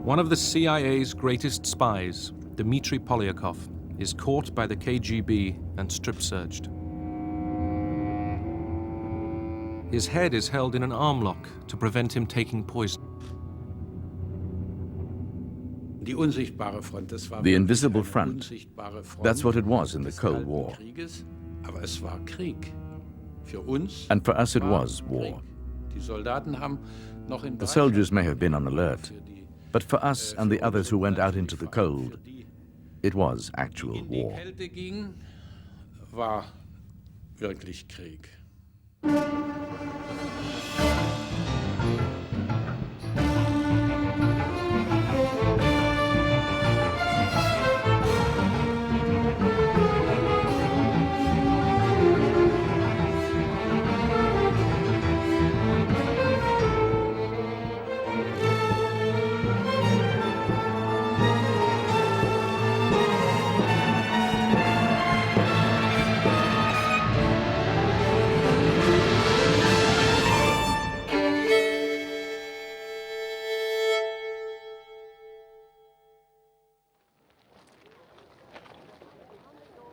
One of the CIA's greatest spies, Dmitry Polyakov, is caught by the KGB and strip-searched. His head is held in an arm lock to prevent him taking poison. The invisible front, that's what it was in the Cold War. And for us it was war. The soldiers may have been on alert, but for us and the others who went out into the cold, it was actual war.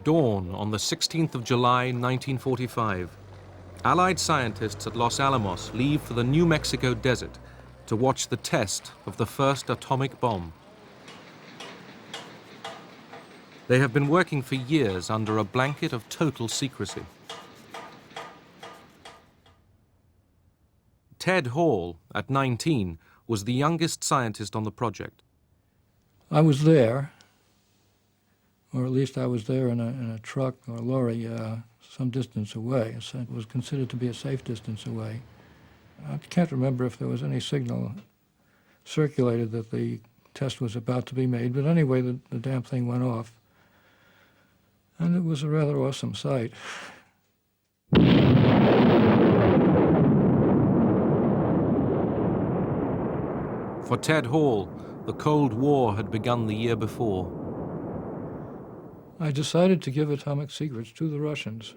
Dawn on the 16th of July, 1945. Allied scientists at Los Alamos leave for the New Mexico desert to watch the test of the first atomic bomb. They have been working for years under a blanket of total secrecy. Ted Hall, at 19, was the youngest scientist on the project. I was there, or at least I was there in a truck or lorry some distance away. So it was considered to be a safe distance away. I can't remember if there was any signal circulated that the test was about to be made, but anyway, the damn thing went off. And it was a rather awesome sight. For Ted Hall, the Cold War had begun the year before. I decided to give atomic secrets to the Russians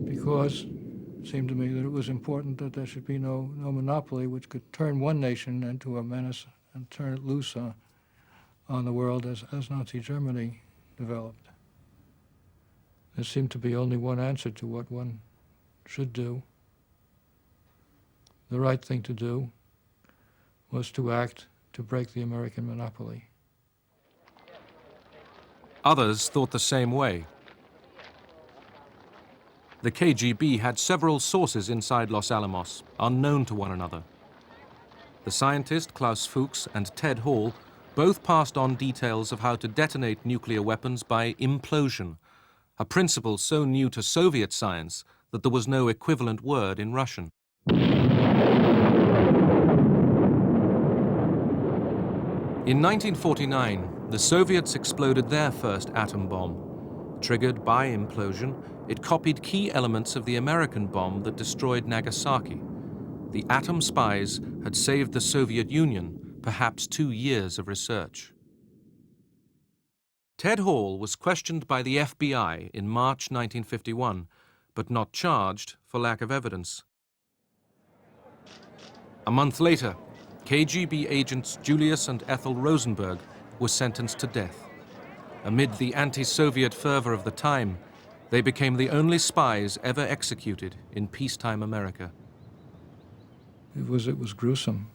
because it seemed to me that it was important that there should be no monopoly which could turn one nation into a menace and turn it loose on the world as Nazi Germany developed. There seemed to be only one answer to what one should do. The right thing to do was to act to break the American monopoly. Others thought the same way. The KGB had several sources inside Los Alamos, unknown to one another. The scientist Klaus Fuchs and Ted Hall both passed on details of how to detonate nuclear weapons by implosion, a principle so new to Soviet science that there was no equivalent word in Russian. In 1949, the Soviets exploded their first atom bomb. Triggered by implosion, it copied key elements of the American bomb that destroyed Nagasaki. The atom spies had saved the Soviet Union perhaps 2 years of research. Ted Hall was questioned by the FBI in March 1951, but not charged for lack of evidence. A month later, KGB agents Julius and Ethel Rosenberg were sentenced to death. Amid the anti-Soviet fervor of the time, they became the only spies ever executed in peacetime America. It was gruesome.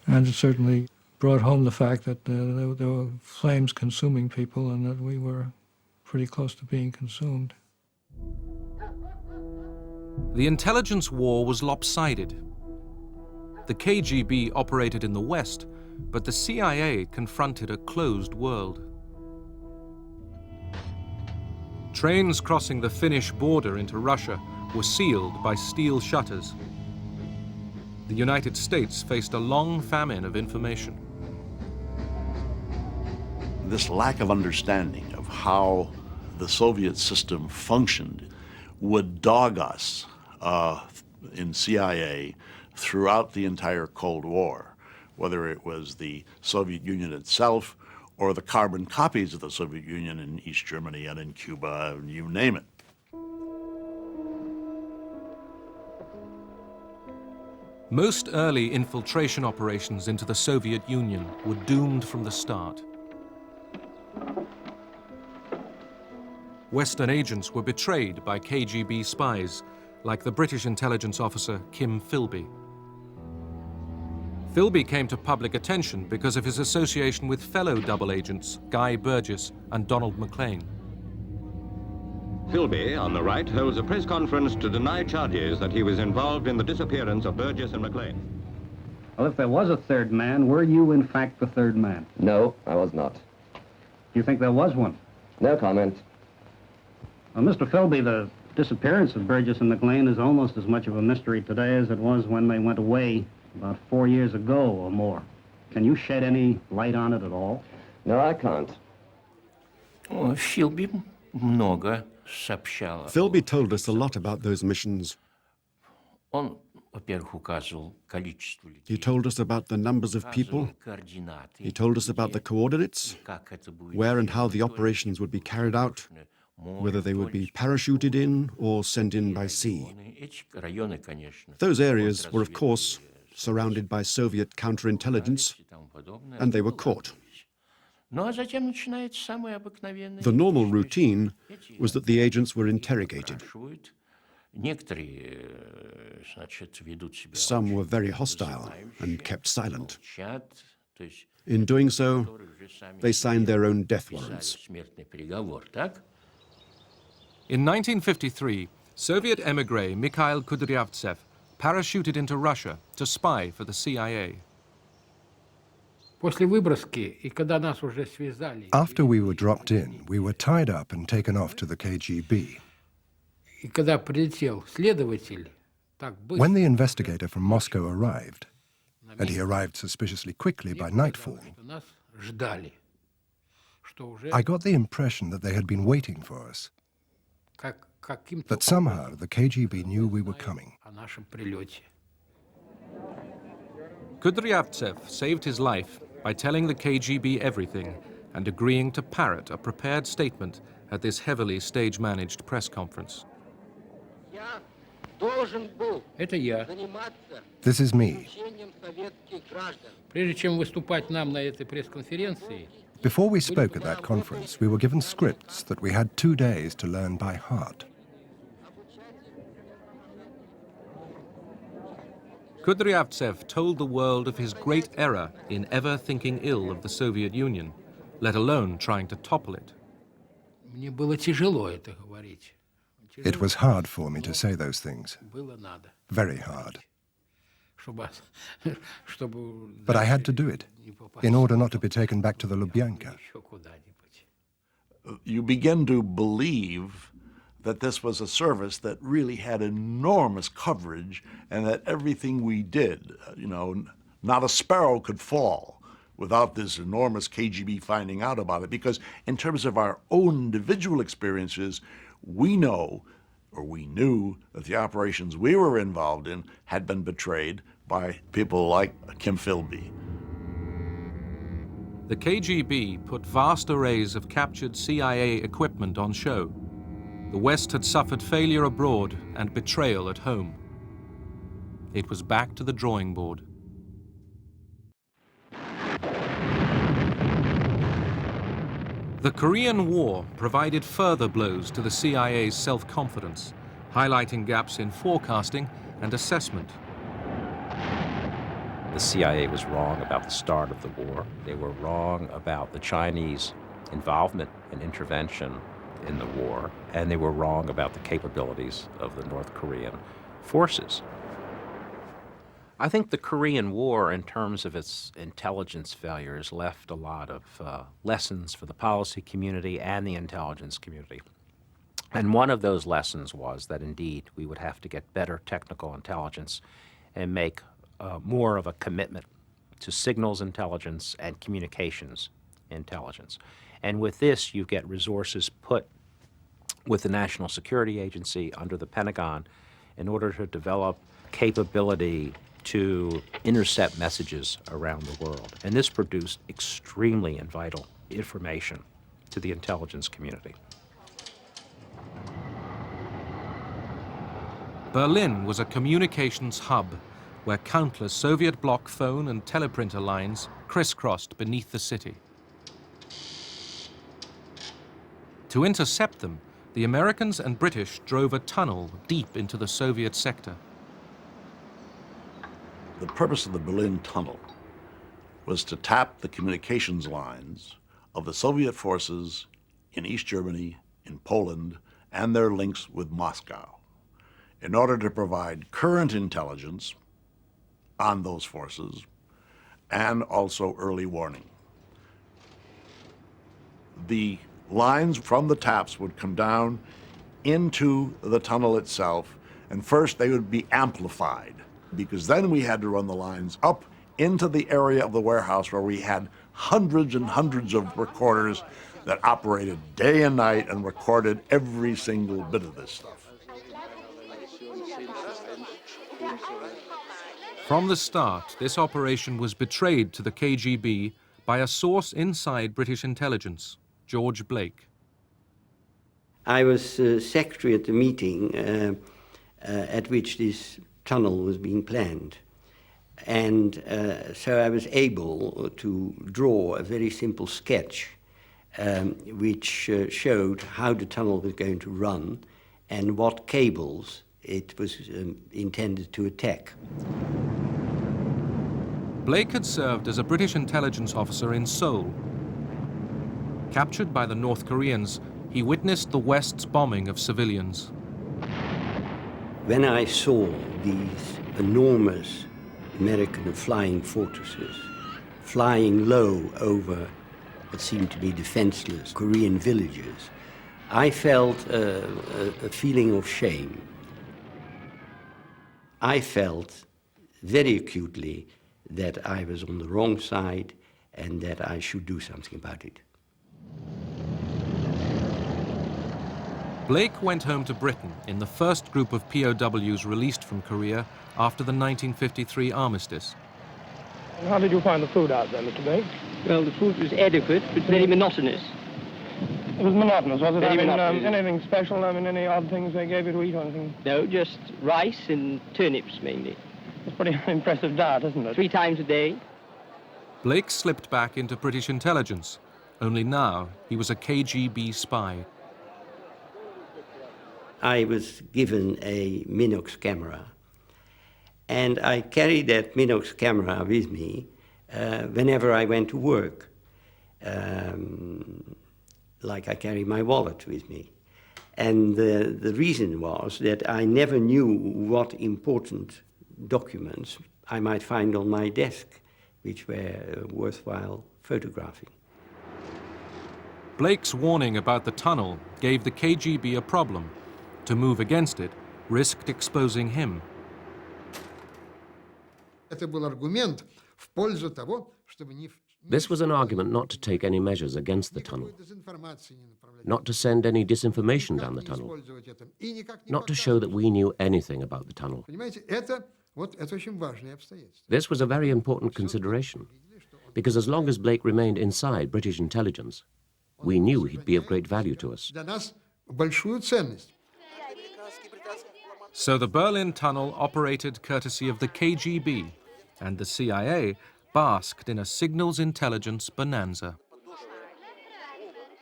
And it certainly brought home the fact that there were flames consuming people and that we were pretty close to being consumed. The intelligence war was lopsided. The KGB operated in the West, but the CIA confronted a closed world. Trains crossing the Finnish border into Russia were sealed by steel shutters. The United States faced a long famine of information. This lack of understanding of how the Soviet system functioned would dog us in CIA throughout the entire Cold War, whether it was the Soviet Union itself or the carbon copies of the Soviet Union in East Germany and in Cuba, you name it. Most early infiltration operations into the Soviet Union were doomed from the start. Western agents were betrayed by KGB spies, like the British intelligence officer Kim Philby. Philby came to public attention because of his association with fellow double agents Guy Burgess and Donald MacLean. Philby, on the right, holds a press conference to deny charges that he was involved in the disappearance of Burgess and MacLean. Well, if there was a third man, were you in fact the third man? No, I was not. You think there was one? No comment. Well, Mr. Philby, the disappearance of Burgess and MacLean is almost as much of a mystery today as it was when they went away about 4 years ago or more. Can you shed any light on it at all? No, I can't. Philby много сообщал. Philby told us a lot about those missions. Он, во-первых, указывал количество людей. He told us about the numbers of people. He told us about the coordinates, where and how the operations would be carried out, whether they would be parachuted in or sent in by sea. Those areas were, of course, surrounded by Soviet counterintelligence, and they were caught. The normal routine was that the agents were interrogated. Some were very hostile and kept silent. In doing so, they signed their own death warrants. In 1953, Soviet émigré Mikhail Kudryavtsev parachuted into Russia to spy for the CIA. After we were dropped in, we were tied up and taken off to the KGB. When the investigator from Moscow arrived, and he arrived suspiciously quickly by nightfall, I got the impression that they had been waiting for us, that somehow the KGB knew we were coming. Kudryavtsev saved his life by telling the KGB everything and agreeing to parrot a prepared statement at this heavily stage-managed press conference. This is me. Before we spoke at that conference, we were given scripts that we had 2 days to learn by heart. Kudryavtsev told the world of his great error in ever thinking ill of the Soviet Union, let alone trying to topple it. It was hard for me to say those things. Very hard. But I had to do it in order not to be taken back to the Lubyanka. You begin to believe that this was a service that really had enormous coverage and that everything we did, not a sparrow could fall without this enormous KGB finding out about it. Because in terms of our own individual experiences, we know, or we knew, that the operations we were involved in had been betrayed by people like Kim Philby. The KGB put vast arrays of captured CIA equipment on show. The West had suffered failure abroad and betrayal at home. It was back to the drawing board. The Korean War provided further blows to the CIA's self-confidence, highlighting gaps in forecasting and assessment. The CIA was wrong about the start of the war. They were wrong about the Chinese involvement and intervention in the war, and they were wrong about the capabilities of the North Korean forces. I think the Korean War, in terms of its intelligence failures, left a lot of lessons for the policy community and the intelligence community. And one of those lessons was that, indeed, we would have to get better technical intelligence and make more of a commitment to signals intelligence and communications intelligence. And with this, you get resources put with the National Security Agency under the Pentagon in order to develop capability to intercept messages around the world. And this produced extremely and vital information to the intelligence community. Berlin was a communications hub, where countless Soviet bloc phone and teleprinter lines crisscrossed beneath the city. To intercept them, the Americans and British drove a tunnel deep into the Soviet sector. The purpose of the Berlin Tunnel was to tap the communications lines of the Soviet forces in East Germany, in Poland, and their links with Moscow, in order to provide current intelligence on those forces and also early warning. The lines from the taps would come down into the tunnel itself, and first they would be amplified, because then we had to run the lines up into the area of the warehouse where we had hundreds and hundreds of recorders that operated day and night and recorded every single bit of this stuff. From the start, this operation was betrayed to the KGB by a source inside British intelligence, George Blake. I was secretary at the meeting at which this tunnel was being planned. And so I was able to draw a very simple sketch which showed how the tunnel was going to run and what cables it was intended to attack. Blake had served as a British intelligence officer in Seoul. Captured by the North Koreans, he witnessed the West's bombing of civilians. When I saw these enormous American flying fortresses flying low over what seemed to be defenseless Korean villages, I felt a feeling of shame. I felt very acutely that I was on the wrong side and that I should do something about it. Blake went home to Britain in the first group of POWs released from Korea after the 1953 armistice. And how did you find the food out there, Mr. Blake? Well, the food was adequate, but very monotonous. It was monotonous, was it? Very monotonous. Anything special? Any odd things they gave you to eat or anything? No, just rice and turnips, mainly. It's a pretty impressive diet, isn't it? 3 times a day. Blake slipped back into British intelligence, only now he was a KGB spy. I was given a Minox camera, and I carried that Minox camera with me whenever I went to work, like I carry my wallet with me. And the reason was that I never knew what important documents I might find on my desk, which were worthwhile photographing. Blake's warning about the tunnel gave the KGB a problem. To move against it risked exposing him. This was an argument not to take any measures against the tunnel, not to send any disinformation down the tunnel, not to show that we knew anything about the tunnel. This was a very important consideration, because as long as Blake remained inside British intelligence, we knew he'd be of great value to us. So the Berlin Tunnel operated courtesy of the KGB, and the CIA basked in a signals intelligence bonanza.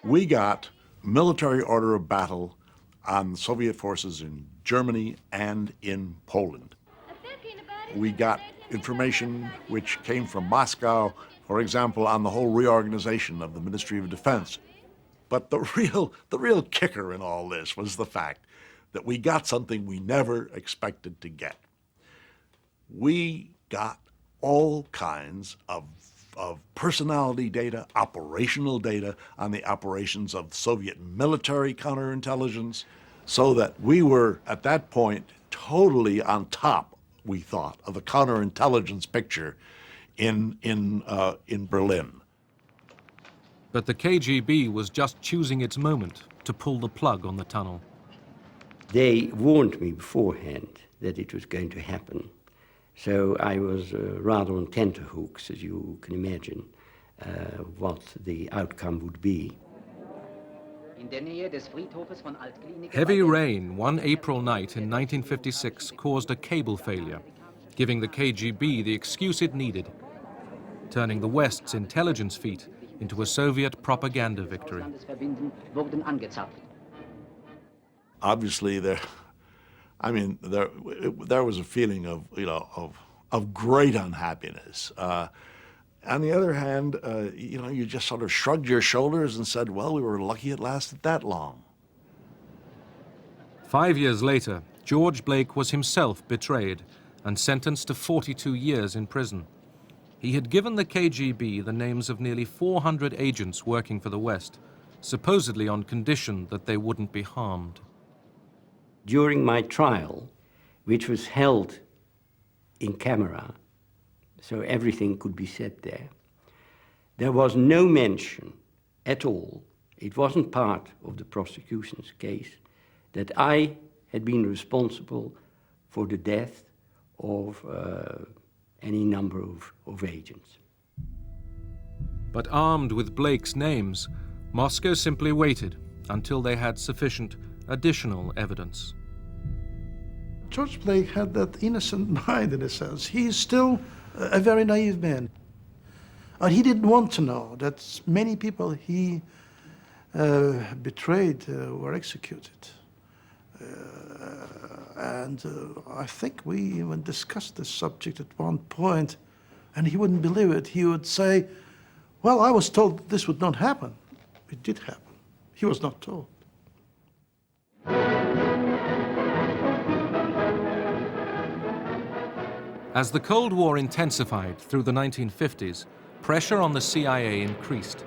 We got military order of battle on Soviet forces in Germany and in Poland. We got information which came from Moscow, for example, on the whole reorganization of the Ministry of Defense. But the real kicker in all this was the fact that we got something we never expected to get. We got all kinds of personality data, operational data on the operations of Soviet military counterintelligence, so that we were, at that point, totally on top, we thought, of the counterintelligence picture in Berlin. But the KGB was just choosing its moment to pull the plug on the tunnel. They warned me beforehand that it was going to happen. So I was rather on tenterhooks, as you can imagine, what the outcome would be. Heavy rain one April night in 1956 caused a cable failure, giving the KGB the excuse it needed, turning the West's intelligence feat into a Soviet propaganda victory. Obviously, there was a feeling of great unhappiness. On the other hand, you just sort of shrugged your shoulders and said, well, we were lucky it lasted that long. 5 years later, George Blake was himself betrayed and sentenced to 42 years in prison. He had given the KGB the names of nearly 400 agents working for the West, supposedly on condition that they wouldn't be harmed. During my trial, which was held in camera, so everything could be said there was no mention at all, it wasn't part of the prosecution's case, that I had been responsible for the death of any number of agents. But armed with Blake's names, Moscow simply waited until they had sufficient additional evidence. George Blake had that innocent mind, in a sense. He is still a very naive man. And he didn't want to know that many people he betrayed were executed. I think we even discussed this subject at one point, and he wouldn't believe it. He would say, well, I was told this would not happen. It did happen. He was not told. As the Cold War intensified through the 1950s, pressure on the CIA increased.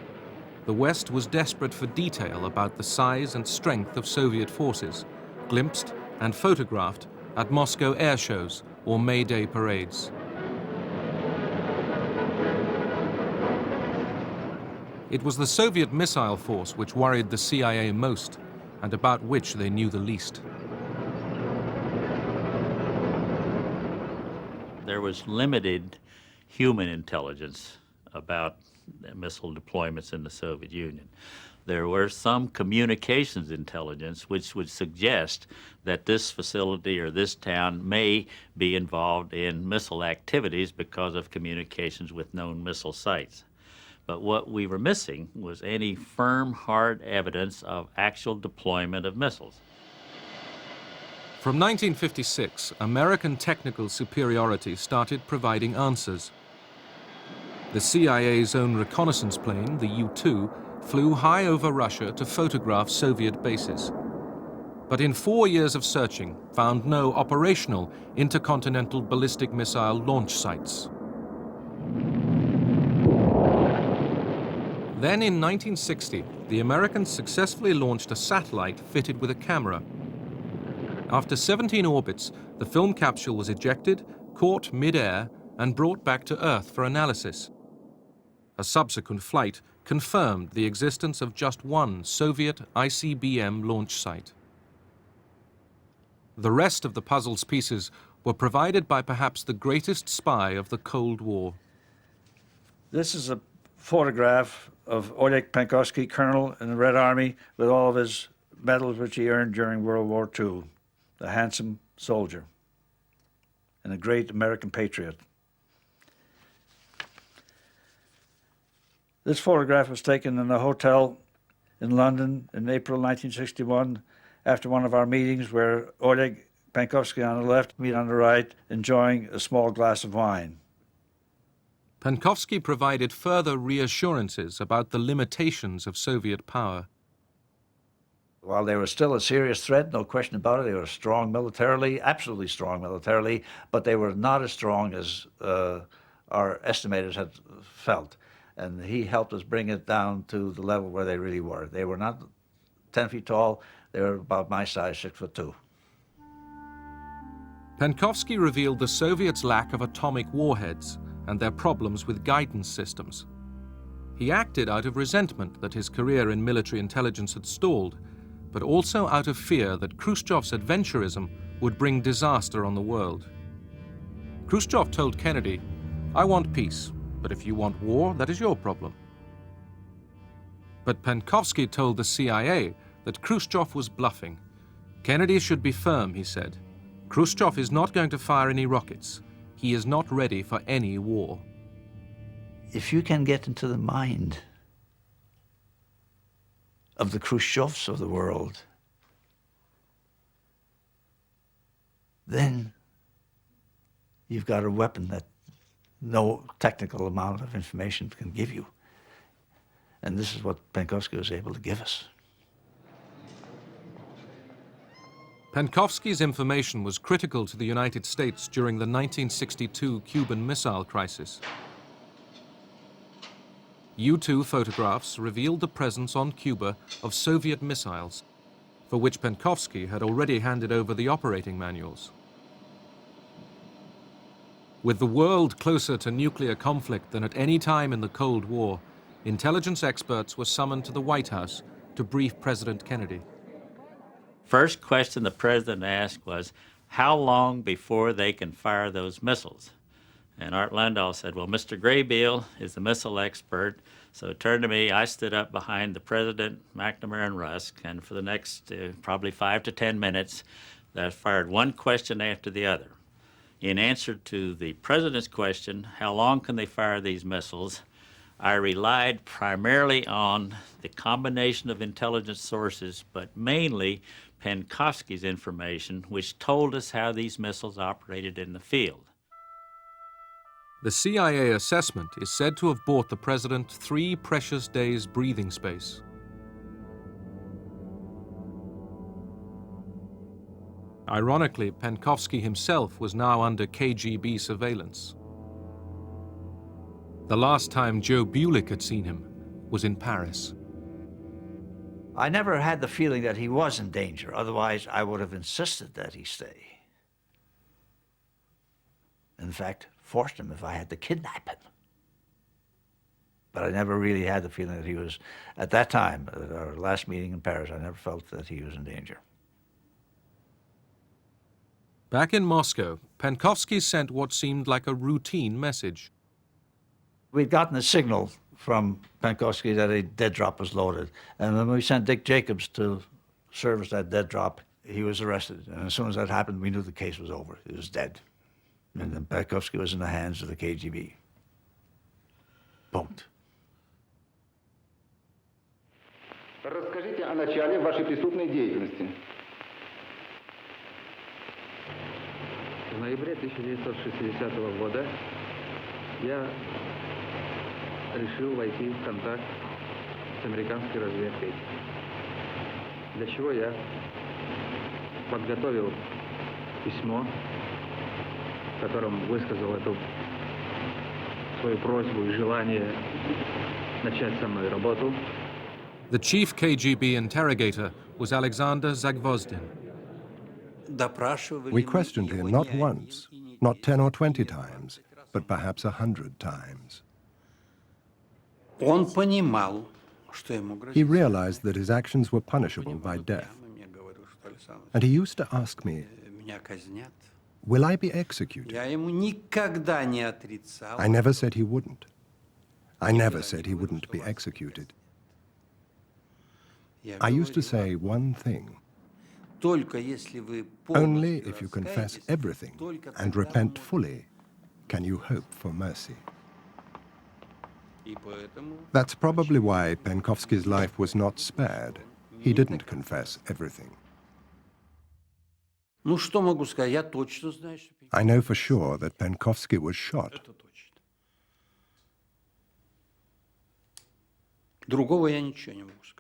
The West was desperate for detail about the size and strength of Soviet forces, glimpsed and photographed at Moscow air shows or May Day parades. It was the Soviet missile force which worried the CIA most, and about which they knew the least. There was limited human intelligence about missile deployments in the Soviet Union. There were some communications intelligence which would suggest that this facility or this town may be involved in missile activities because of communications with known missile sites. But what we were missing was any firm, hard evidence of actual deployment of missiles. From 1956, American technical superiority started providing answers. The CIA's own reconnaissance plane, the U-2, flew high over Russia to photograph Soviet bases. But in 4 years of searching, found no operational intercontinental ballistic missile launch sites. Then in 1960, the Americans successfully launched a satellite fitted with a camera. After 17 orbits, the film capsule was ejected, caught mid-air, and brought back to Earth for analysis. A subsequent flight confirmed the existence of just one Soviet ICBM launch site. The rest of the puzzle's pieces were provided by perhaps the greatest spy of the Cold War. This is a photograph of Oleg Penkovsky, colonel in the Red Army, with all of his medals which he earned during World War II. A handsome soldier and a great American patriot. This photograph was taken in a hotel in London in April 1961 after one of our meetings, where Oleg Penkovsky on the left, me on the right, enjoying a small glass of wine. Penkovsky provided further reassurances about the limitations of Soviet power. While they were still a serious threat, no question about it, they were strong militarily, absolutely strong militarily, but they were not as strong as our estimators had felt. And he helped us bring it down to the level where they really were. They were not 10 feet tall, they were about my size, 6'2". Penkovsky revealed the Soviets' lack of atomic warheads and their problems with guidance systems. He acted out of resentment that his career in military intelligence had stalled, but also out of fear that Khrushchev's adventurism would bring disaster on the world. Khrushchev told Kennedy, "I want peace, but if you want war, that is your problem." But Penkovsky told the CIA that Khrushchev was bluffing. Kennedy should be firm, he said. Khrushchev is not going to fire any rockets. he is not ready for any war. If you can get into the mind of the Khrushchevs of the world, then you've got a weapon that no technical amount of information can give you. And this is what Penkovsky was able to give us. Penkovsky's information was critical to the United States during the 1962 Cuban Missile Crisis. U-2 photographs revealed the presence on Cuba of Soviet missiles, for which Penkovsky had already handed over the operating manuals. With the world closer to nuclear conflict than at any time in the Cold War, intelligence experts were summoned to the White House to brief President Kennedy. First question the president asked was, how long before they can fire those missiles? And Art Landau said, well, Mr. Graybeal is the missile expert, so it turned to me. I stood up behind the president, McNamara and Rusk, and for the next probably 5 to 10 minutes, they fired one question after the other. In answer to the president's question, how long can they fire these missiles, I relied primarily on the combination of intelligence sources, but mainly Penkovsky's information, which told us how these missiles operated in the field. The CIA assessment is said to have bought the president 3 precious days' breathing space. Ironically, Penkovsky himself was now under KGB surveillance. The last time Joe Bulick had seen him was in Paris. I never had the feeling that he was in danger. Otherwise, I would have insisted that he stay. In fact, forced him if I had to kidnap him. But I never really had the feeling that he was, at that time, at our last meeting in Paris, I never felt that he was in danger. Back in Moscow, Penkovsky sent what seemed like a routine message. We'd gotten a signal from Penkovsky that a dead drop was loaded. And when we sent Dick Jacobs to service that dead drop, he was arrested. And as soon as that happened, we knew the case was over. He was dead. And then Penkovsky was in the hands of the KGB. Punkt. Расскажите о начале вашей преступной деятельности. В ноябре 1960 года я решил войти в контакт с американской разведкой, для чего я подготовил письмо, в котором высказал эту свою просьбу и желание начать со мной работу. The chief KGB interrogator was Alexander Zagvozdin. We questioned him not once, not 10 or 20 times, but perhaps 100 times. He realized that his actions were punishable by death. And he used to ask me, will I be executed? I never said he wouldn't. I never said he wouldn't be executed. I used to say one thing. Only if you confess everything and repent fully can you hope for mercy. That's probably why Penkovsky's life was not spared. He didn't confess everything. I know for sure that Penkovsky was shot.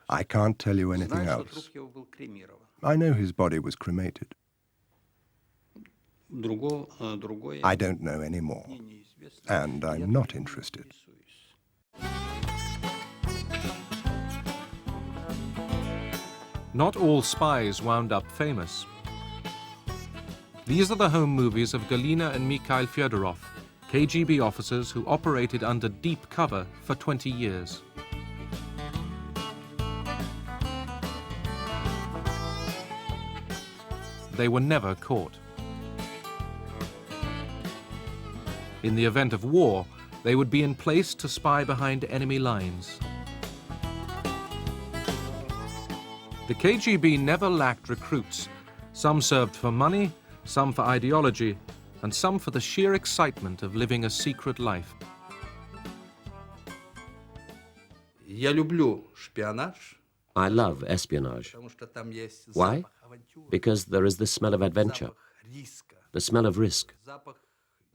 I can't tell you anything else. I know his body was cremated. I don't know any more, and I'm not interested. Not all spies wound up famous. These are the home movies of Galina and Mikhail Fyodorov, KGB officers who operated under deep cover for 20 years. They were never caught. In the event of war, they would be in place to spy behind enemy lines. The KGB never lacked recruits. Some served for money, some for ideology, and some for the sheer excitement of living a secret life. I love espionage. Why? Because there is the smell of adventure, the smell of risk,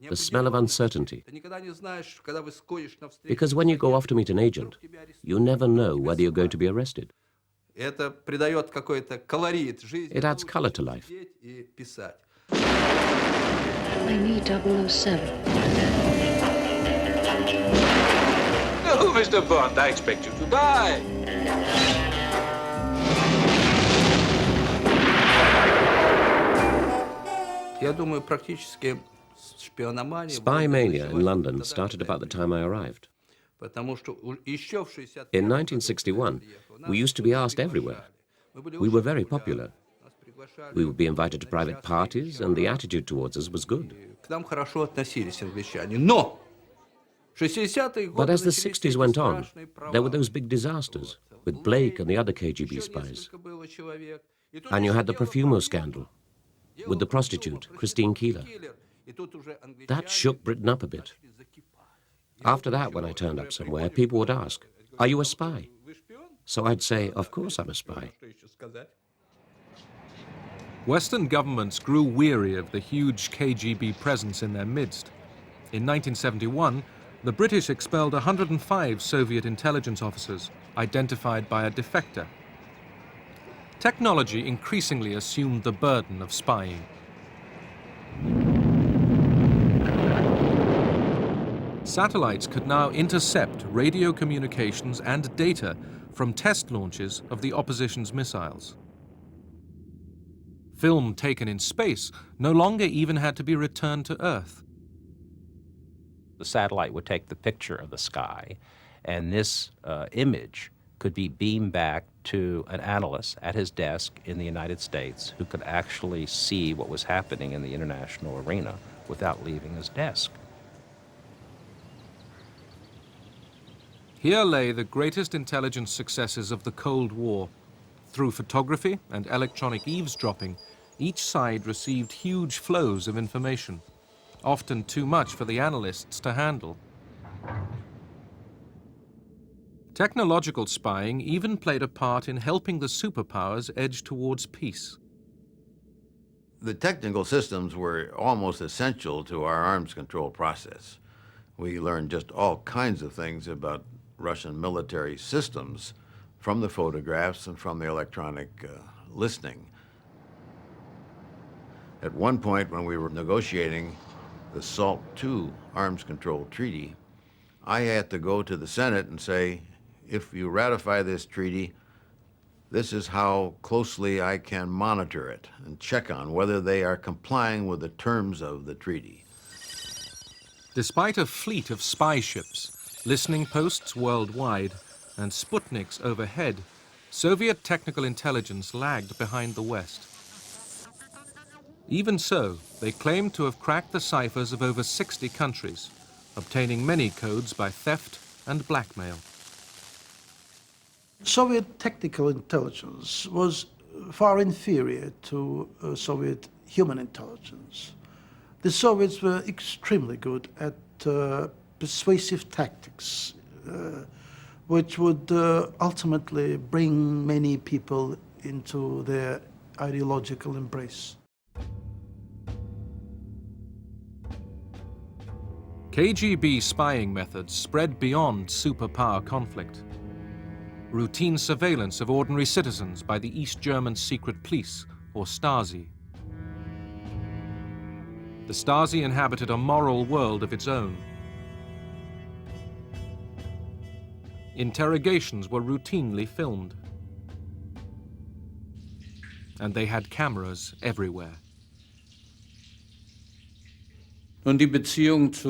the smell of uncertainty. Because when you go off to meet an agent, you never know whether you're going to be arrested. It adds color to life. I need 007. No, Mr. Bond, I expect you to die. Spy mania in London started about the time I arrived. In 1961, we used to be asked everywhere. We were very popular. We would be invited to private parties, and the attitude towards us was good. But as the 60s went on, there were those big disasters with Blake and the other KGB spies. And you had the Profumo scandal with the prostitute, Christine Keeler. That shook Britain up a bit. After that, when I turned up somewhere, people would ask, "Are you a spy?" So I'd say, "Of course I'm a spy." Western governments grew weary of the huge KGB presence in their midst. In 1971, the British expelled 105 Soviet intelligence officers, identified by a defector. Technology increasingly assumed the burden of spying. Satellites could now intercept radio communications and data from test launches of the opposition's missiles. Film taken in space no longer even had to be returned to Earth. The satellite would take the picture of the sky, and this image could be beamed back to an analyst at his desk in the United States who could actually see what was happening in the international arena without leaving his desk. Here lay the greatest intelligence successes of the Cold War. Through photography and electronic eavesdropping, each side received huge flows of information, often too much for the analysts to handle. Technological spying even played a part in helping the superpowers edge towards peace. The technical systems were almost essential to our arms control process. We learned just all kinds of things about Russian military systems from the photographs and from the electronic listening. At one point, when we were negotiating the SALT II arms control treaty, I had to go to the Senate and say, if you ratify this treaty, this is how closely I can monitor it and check on whether they are complying with the terms of the treaty. Despite a fleet of spy ships, listening posts worldwide, and Sputniks overhead, Soviet technical intelligence lagged behind the West. Even so, they claimed to have cracked the ciphers of over 60 countries, obtaining many codes by theft and blackmail. Soviet technical intelligence was far inferior to Soviet human intelligence. The Soviets were extremely good at persuasive tactics, which would ultimately bring many people into their ideological embrace. KGB spying methods spread beyond superpower conflict. Routine surveillance of ordinary citizens by the East German secret police, or Stasi. The Stasi inhabited a moral world of its own. Interrogations were routinely filmed. And they had cameras everywhere. Relations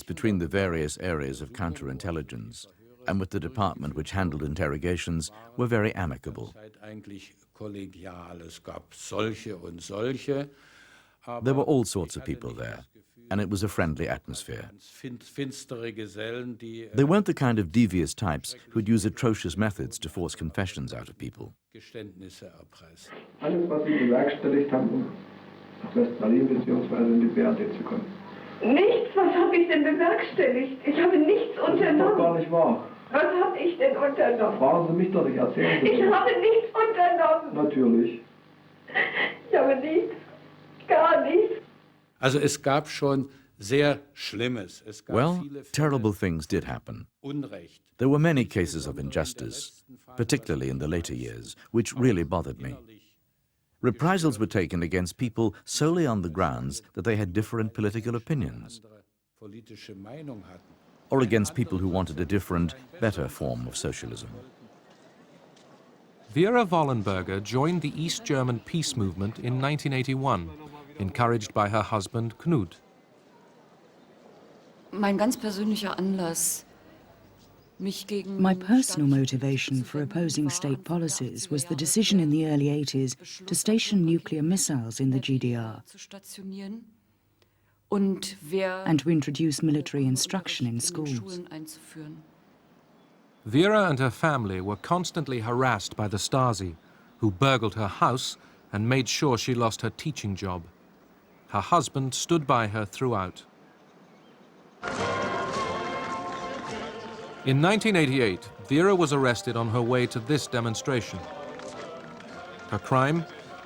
between the various areas of counterintelligence and with the department which handled interrogations were very amicable. There were all sorts of people there, and it was a friendly atmosphere. They weren't the kind of devious types who'd use atrocious methods to force confessions out of people. Westberlin bzw. in die BRD zu kommen. Nichts? Was habe ich denn bewerkstelligt? Ich habe nichts unternommen. Das ist doch gar nicht wahr. Was habe ich denn unternommen? Fragen Sie mich doch nicht, erzählen Sie Ich doch. habe nichts unternommen. Natürlich. Ich habe nichts. Gar nichts. Also es gab schon sehr Schlimmes. Es gab Well, viele Fälle terrible things did happen. Unrecht. There were many cases of injustice, particularly in the later years, which really bothered me. Reprisals were taken against people solely on the grounds that they had different political opinions, Politische Meinung hatten. or against people who wanted a different, better form of socialism. Vera Wollenberger joined the East German peace movement in 1981, encouraged by her husband Knut. Mein ganz persönlicher Anlass, mich gegen My personal motivation for opposing state policies was the decision in the early 80s to station nuclear missiles in the GDR zu stationieren und and to introduce military instruction in in schools. Schulen einzuführen. Vera and her family were constantly harassed by the Stasi, who burgled her house and made sure she lost her teaching job. Her husband stood by her throughout. In 1988, Vera was arrested on her way to this demonstration. Her crime?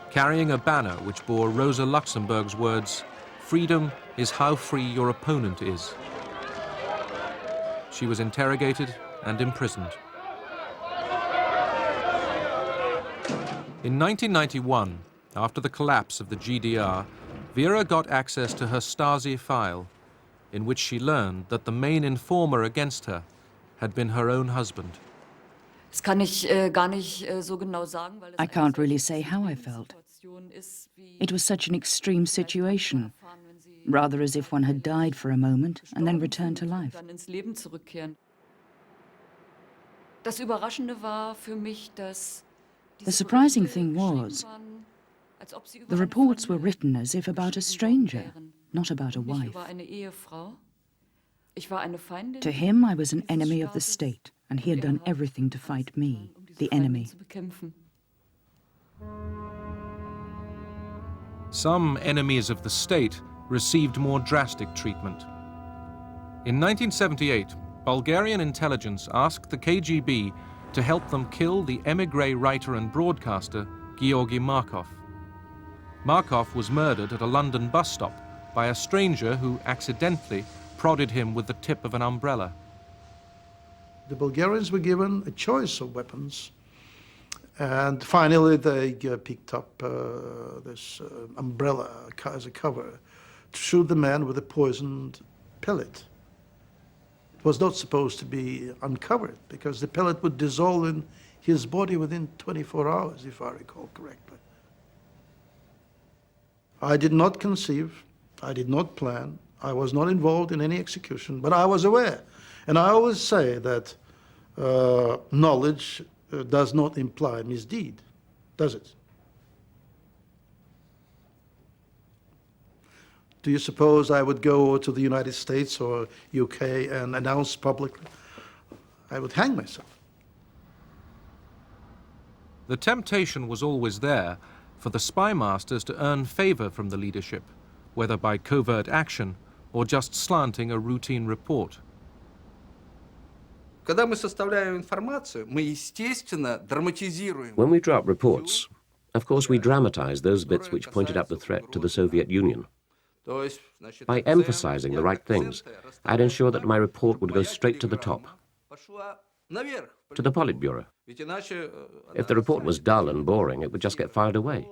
Carrying a banner which bore Rosa Luxemburg's words, "Freedom is how free your opponent is." She was interrogated and imprisoned. In 1991, after the collapse of the GDR, Vera got access to her Stasi file, in which she learned that the main informer against her had been her own husband. Das kann ich gar nicht so genau sagen, weil es I can't really say how I felt. It was such an extreme situation, rather as if one had died for a moment and then returned to life. dann ins Leben zurückkehren. Das Überraschende war für mich, dass The surprising thing was, the reports were written as if about a stranger, not about a ich wife. war eine Ehefrau. Ich war eine Feindin. To him, I was an enemy of the state, and he had done everything to fight me, the enemy. zu bekämpfen. Some enemies of the state received more drastic treatment. In 1978, Bulgarian intelligence asked the KGB to help them kill the émigré writer and broadcaster Georgy Markov. Markov was murdered at a London bus stop by a stranger who accidentally prodded him with the tip of an umbrella. The Bulgarians were given a choice of weapons, and finally they picked up this umbrella as a cover to shoot the man with a poisoned pellet. It was not supposed to be uncovered because the pellet would dissolve in his body within 24 hours, if I recall correctly. I did not conceive, I did not plan, I was not involved in any execution, but I was aware. And I always say that knowledge does not imply misdeed, does it? Do you suppose I would go to the United States or UK and announce publicly? I would hang myself. The temptation was always there for the spy masters to earn favor from the leadership, whether by covert action or just slanting a routine report. Когда мы составляем информацию, мы, естественно, драматизируем. When we drop reports, of course we dramatize those bits which pointed out the threat to the Soviet Union. By emphasizing the right things, I'd ensure that my report would go straight to the top, to the Politburo. If the report was dull and boring, it would just get filed away.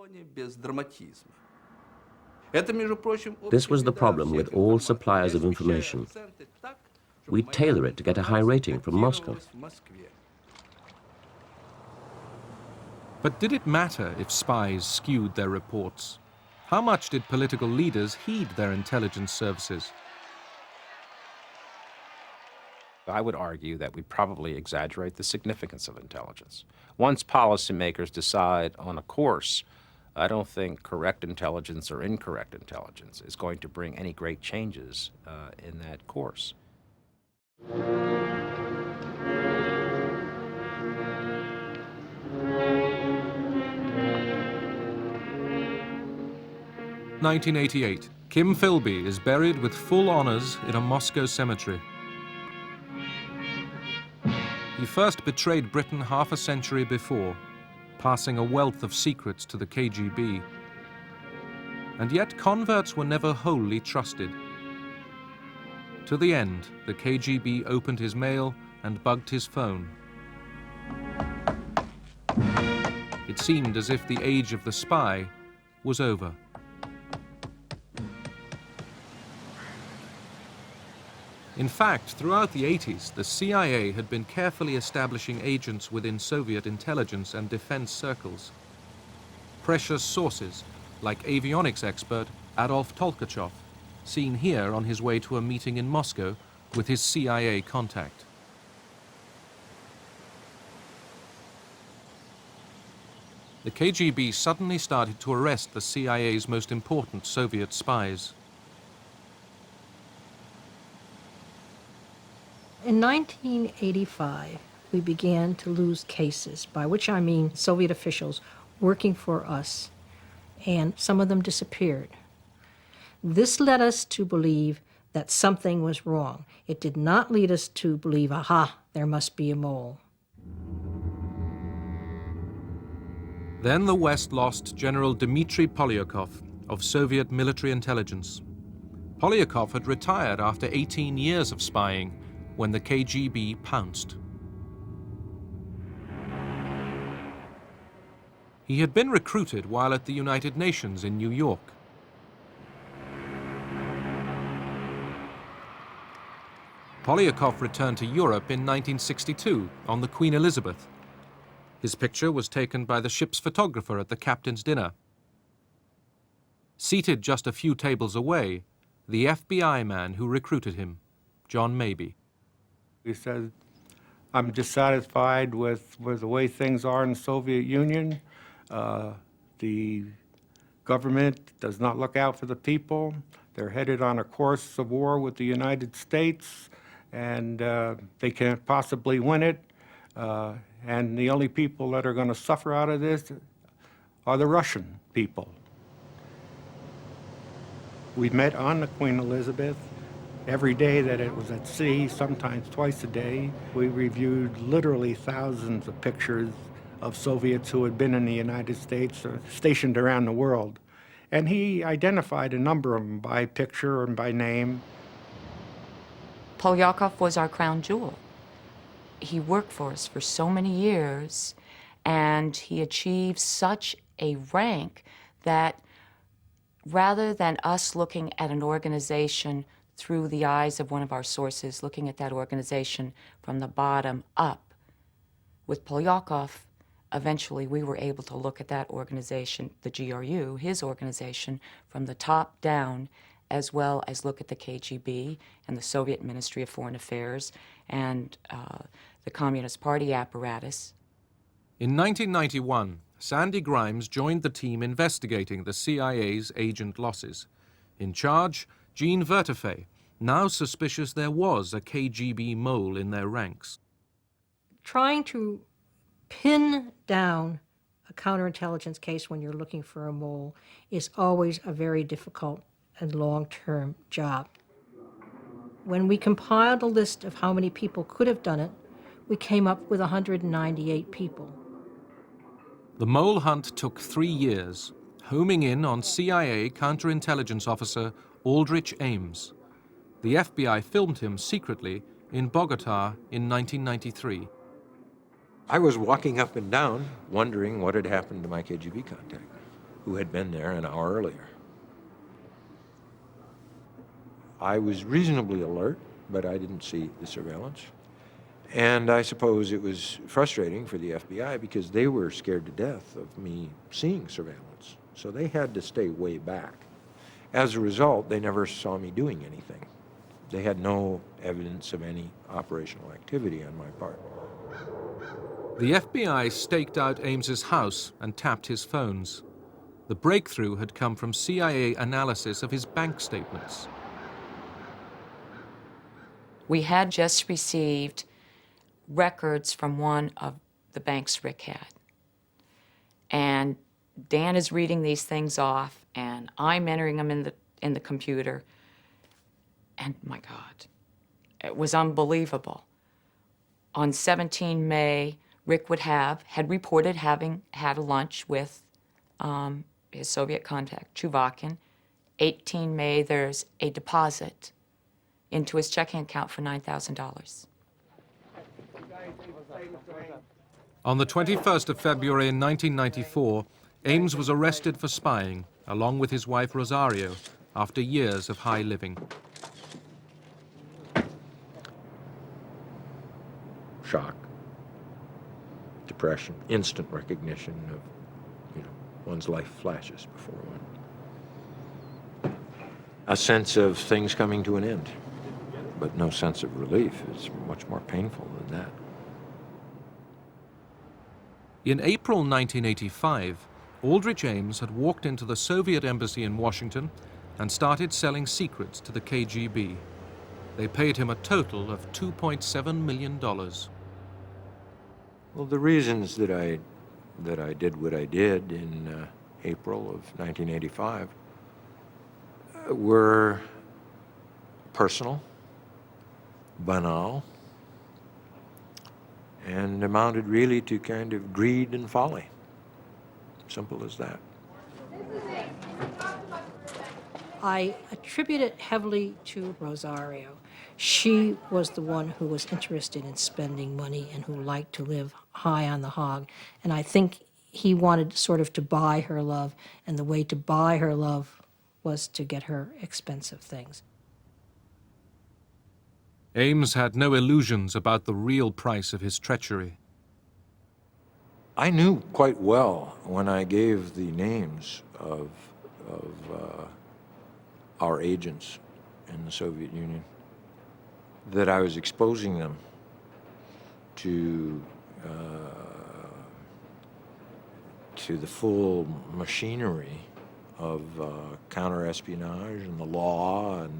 This was the problem with all suppliers of information. We tailor it to get a high rating from Moscow. But did it matter if spies skewed their reports? How much did political leaders heed their intelligence services? I would argue that we probably exaggerate the significance of intelligence. Once policymakers decide on a course, I don't think correct intelligence or incorrect intelligence is going to bring any great changes in that course. 1988, Kim Philby is buried with full honors in a Moscow cemetery. He first betrayed Britain half a century before, passing a wealth of secrets to the KGB. And yet converts were never wholly trusted. To the end, the KGB opened his mail and bugged his phone. It seemed as if the age of the spy was over. In fact, throughout the 80s, the CIA had been carefully establishing agents within Soviet intelligence and defense circles. Precious sources, like avionics expert Adolf Tolkachev, seen here on his way to a meeting in Moscow with his CIA contact. The KGB suddenly started to arrest the CIA's most important Soviet spies. In 1985, we began to lose cases, by which I mean Soviet officials working for us, and some of them disappeared. This led us to believe that something was wrong. It did not lead us to believe, aha, there must be a mole. Then the West lost General Dmitry Polyakov of Soviet military intelligence. Polyakov had retired after 18 years of spying when the KGB pounced. He had been recruited while at the United Nations in New York. Polyakov returned to Europe in 1962 on the Queen Elizabeth. His picture was taken by the ship's photographer at the captain's dinner. Seated just a few tables away, the FBI man who recruited him, John Mabey. He said, I'm dissatisfied with the way things are in the Soviet Union. The government does not look out for the people. They're headed on a course of war with the United States, and they can't possibly win it. And the only people that are going to suffer out of this are the Russian people. We met on the Queen Elizabeth. Every day that it was at sea, sometimes twice a day, we reviewed literally thousands of pictures of Soviets who had been in the United States or stationed around the world. And he identified a number of them by picture and by name. Polyakov was our crown jewel. He worked for us for so many years, and he achieved such a rank that rather than us looking at an organization through the eyes of one of our sources, looking at that organization from the bottom up, with Polyakov, eventually we were able to look at that organization, the GRU, his organization, from the top down, as well as look at the KGB and the Soviet Ministry of Foreign Affairs and the Communist Party apparatus. In 1991, Sandy Grimes joined the team investigating the CIA's agent losses. In charge, Jean Vertefeuille, now suspicious there was a KGB mole in their ranks. Trying to pin down a counterintelligence case when you're looking for a mole is always a very difficult and long-term job. When we compiled a list of how many people could have done it, we came up with 198 people. The mole hunt took 3 years, homing in on CIA counterintelligence officer Aldrich Ames. The FBI filmed him secretly in Bogota in 1993. I was walking up and down, wondering what had happened to my KGB contact, who had been there an hour earlier. I was reasonably alert, but I didn't see the surveillance. And I suppose it was frustrating for the FBI because they were scared to death of me seeing surveillance. So they had to stay way back. As a result, they never saw me doing anything. They had no evidence of any operational activity on my part. The FBI staked out Ames's house and tapped his phones. The breakthrough had come from CIA analysis of his bank statements. We had just received records from one of the banks Rick had. And Dan is reading these things off, and I'm entering them in the computer. And my God, it was unbelievable. On 17 May, Rick had reported having had a lunch with his Soviet contact, Chuvakin. 18 May, there's a deposit into his checking account for $9,000. On the 21st of February in 1994, Ames was arrested for spying, along with his wife Rosario, after years of high living. Shock, depression, instant recognition of, one's life flashes before one. A sense of things coming to an end, but no sense of relief. It's much more painful than that. In April 1985, Aldrich Ames had walked into the Soviet embassy in Washington and started selling secrets to the KGB. They paid him a total of $2.7 million. Well, the reasons that I did what I did in April of 1985 were personal, banal, and amounted really to kind of greed and folly. Simple as that. I attribute it heavily to Rosario. She was the one who was interested in spending money and who liked to live high on the hog. And I think he wanted sort of to buy her love, and the way to buy her love was to get her expensive things. Ames had no illusions about the real price of his treachery. I knew quite well when I gave the names of our agents in the Soviet Union that I was exposing them to the full machinery of counter-espionage and the law and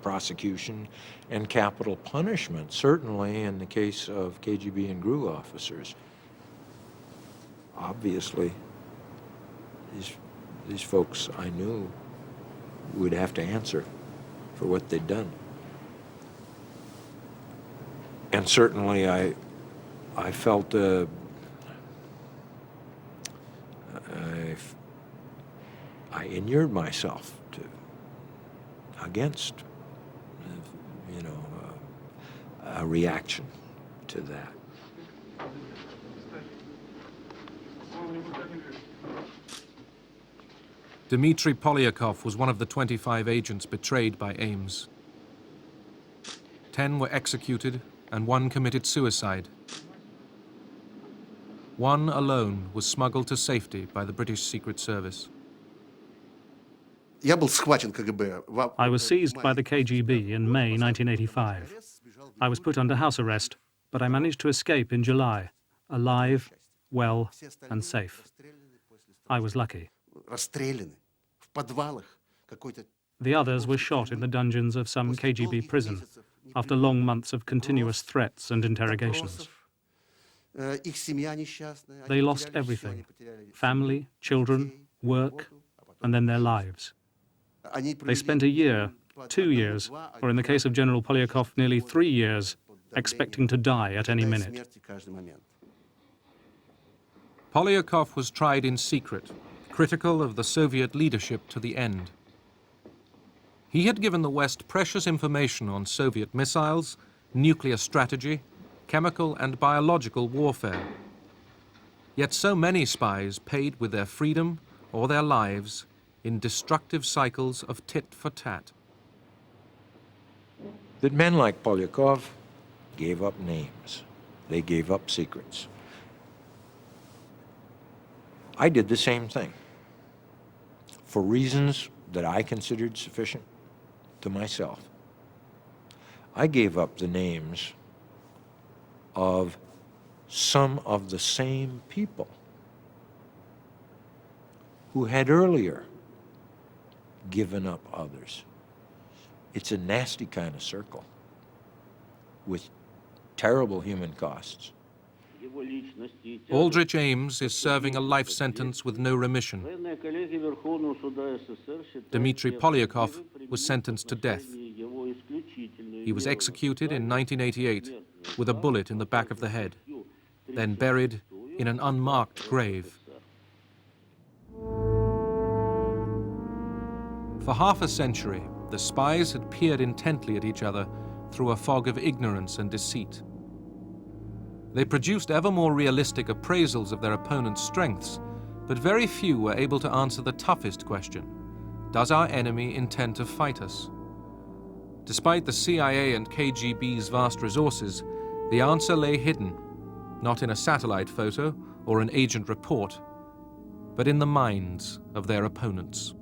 prosecution and capital punishment, certainly in the case of KGB and GRU officers. Obviously, these folks I knew would have to answer for what they'd done. And certainly I felt I inured myself against a reaction to that. Dmitry Polyakov was one of the 25 agents betrayed by Ames. 10 were executed and 1 committed suicide. 1 alone was smuggled to safety by the British Secret Service. I was seized by the KGB in May 1985. I was put under house arrest, but I managed to escape in July, alive, well, and safe. I was lucky. The others were shot in the dungeons of some KGB prison after long months of continuous threats and interrogations. They lost everything: family, children, work, and then their lives. They spent a year, 2 years, or in the case of General Polyakov, nearly 3 years, expecting to die at any minute. Polyakov was tried in secret, critical of the Soviet leadership to the end. He had given the West precious information on Soviet missiles, nuclear strategy, chemical and biological warfare. Yet so many spies paid with their freedom or their lives in destructive cycles of tit for tat. That men like Polyakov gave up names. They gave up secrets. I did the same thing for reasons that I considered sufficient to myself. I gave up the names of some of the same people who had earlier given up others. It's a nasty kind of circle with terrible human costs. Aldrich Ames is serving a life sentence with no remission. Dmitry Polyakov was sentenced to death. He was executed in 1988 with a bullet in the back of the head, then buried in an unmarked grave. For half a century, the spies had peered intently at each other through a fog of ignorance and deceit. They produced ever more realistic appraisals of their opponent's strengths, but very few were able to answer the toughest question: does our enemy intend to fight us? Despite the CIA and KGB's vast resources, the answer lay hidden, not in a satellite photo or an agent report, but in the minds of their opponents.